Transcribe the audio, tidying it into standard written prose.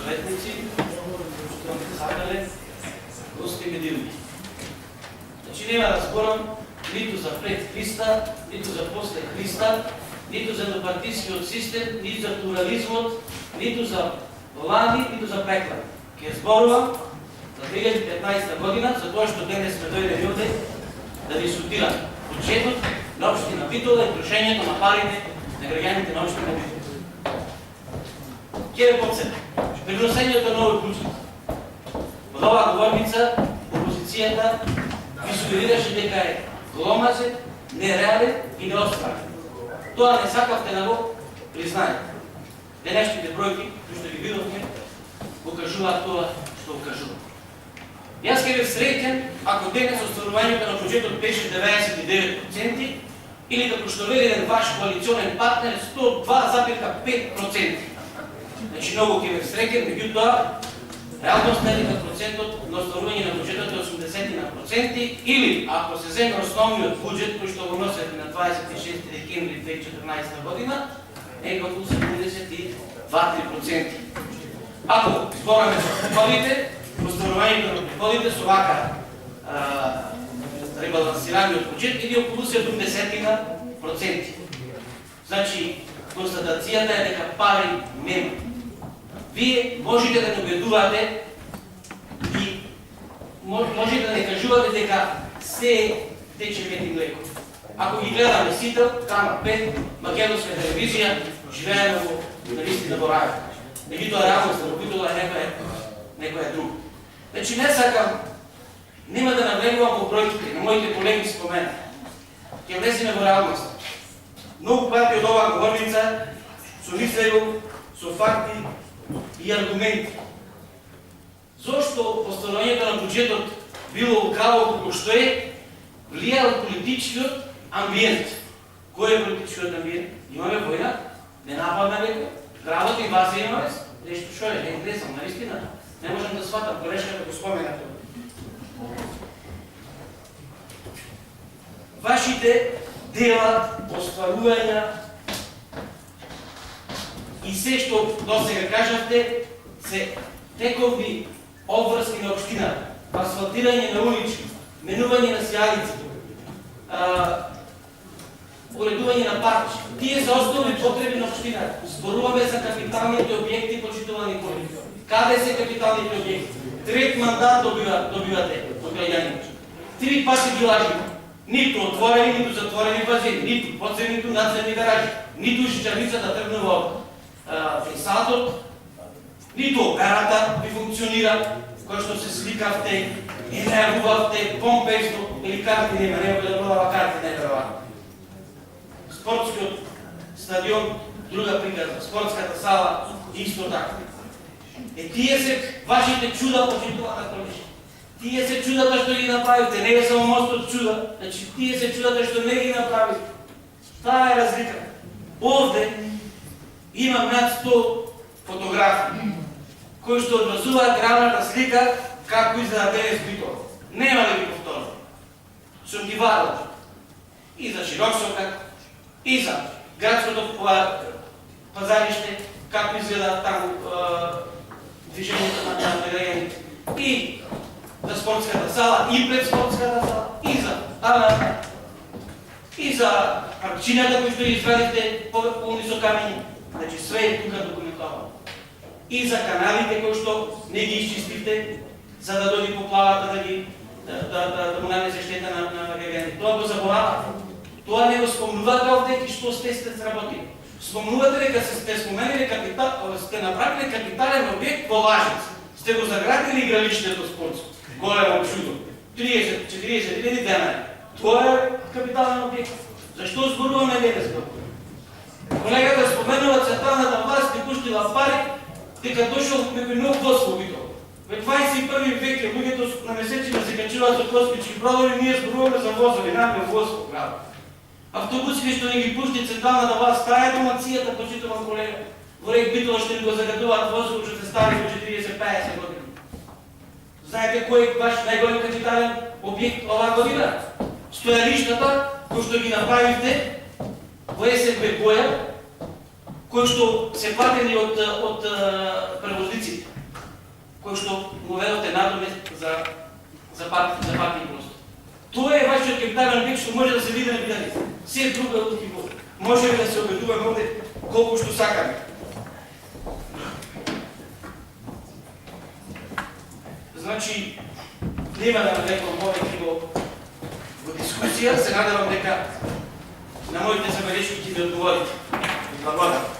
съветници, руски медийни. Значи няма да спорам нито за пред Христа, нито за после Христа, нито за еднопартийскиот систем, нито за плурализмот, нито за лани, нито за преклад. Ке зборувам за 2015 година, за тоа што денес сме дојдени овде да дискутирам бюджетот на општина Битола и трошењето на парите на граѓаните на општина Битола. Ке ве потсетам, при вносењето на овој бюджет, од оваа говорница опозицијата ви сугерираше дека е гломазен, нереален и неостварен. Тоа не сакавте да го признаете. Денешните бројки, кои што ги видовме, го кажуваат тоа што го кажуваат. Јас ке бев среќен ако денес остварувањето на бюджетот беше 99% или како што вели еден ваш коалиционен партнер 102,5%. Значи многу ке бев среќен, меѓутоа реалноста е дека процентот на остварување на бюджетот е 80%, или ако се земе основниот бюджет кој што го носите на 26 декември 2014 година, е како 72-3%. Ако збораме за приходите, остварувањето на приходите со вака ребалансираниот бюджет иде околу 70%. Значи, констатацијата е дека пари нема. Вие можете да не убедувате и можете да не кажувате дека се тече мед и млеко. Ако ги гледаме сител, Кама 5, македонска телевизија, живееме во наистина во рајот. Меѓутоа реалноста во Битола е некоја друга. Значи не сакам, нема да навлегувам во бројките, на моите колеги спомена. Ќе влеземе во реалноста. Многу пати од оваа говорница со мислеју, со факти и аргументи. Зошто остварувањето на бюджетот било лукаво како што е, влијал политичкиот амбиент. Кој е политичкиот амбиент? Имаме војна, не нападна некој, градот инвазија имаме, нешто што е, не знам, наистина, не можам да сватам, колешката го спомена тоа. Вашите дела, остварувања и се што досега кажавте, се тековни обврски на општината, асфалтирање на улици, менување на сјалици, уредување на парчи. Тие се основни потреби на општината. Зборуваме за капиталните објекти, почитувани колеги. Каде се капиталните објекти? Трет мандат добивате од граѓаните. 3 пати ги лажите. Ниту отворени, ниту затворени базени, ниту подземни, ниту надземни гаражи, ниту жичарницата тргнува од фасадот, ниту операта ви функционира, кој што се сликавте, енергувавте, помпезно, или карти нема, нема да продава карти, неверојатно. Спортскиот стадион, друга приказна, спортската сала, исто така. Тие се вашите чуда почитувана колешки. Тие се чудата што ги направите, не е само мостот чуда, значи тие се чудата што не ги направите. Таа е разлика. Овде имам над 100 фотографии, кои што одвазуваат реалната слика како изгледа денес Битола. Нема да ги повторам. Сум ги вадил и за Широксокак, и за градското пазариште, како изгледа таму движењето на граѓаните, и за спортската сала, и пред спортската сала, и за парчината кои што ги извадите полни со камења. Значи све е тука документовано. И за каналите кои што не ги изчистите, за да дојде поплавата да му нанесе штета на граѓаните. Тоа го заборавате. Тоа не го спомнувате овде и што сте сработили. Спомнувате дека сте споменали сте направили капитален објект во Лажица. Сте го заградили игралиштето спортско. Големо чудо. 30-40 000 денари. Тоа е капитален објект. Зашто зборуваме денес? Колегата споменува централната власт и пуштила пари, дека дошол некој нов воз во Битола. Во 21 век е луѓето на месечина се качуваат со космички бродови, ние зборуваме за возови, наме воз во градот. Автобусите што не ги пушти централната власт, таа е домацијата, почитувам колега. Во рек Битола што ни го загадуваат возови, што се стари во 40-50 години. Знаете кој е ваш најголем капитален објект оваа година? Стојалиштата, кои што ги направивте во СФБ Боја, кои што се платени од превозниците, кои што му велате надоме за паркинг просто. Тоа е вашиот капитален објект што може да се види на видео. Се друга одлуки може да се обедуваме овде колку што сакаме. Значи, нема да навлекам повеќе во дискусија, се надевам дека на моите забелешки ќе ми одговорите. Благодарам.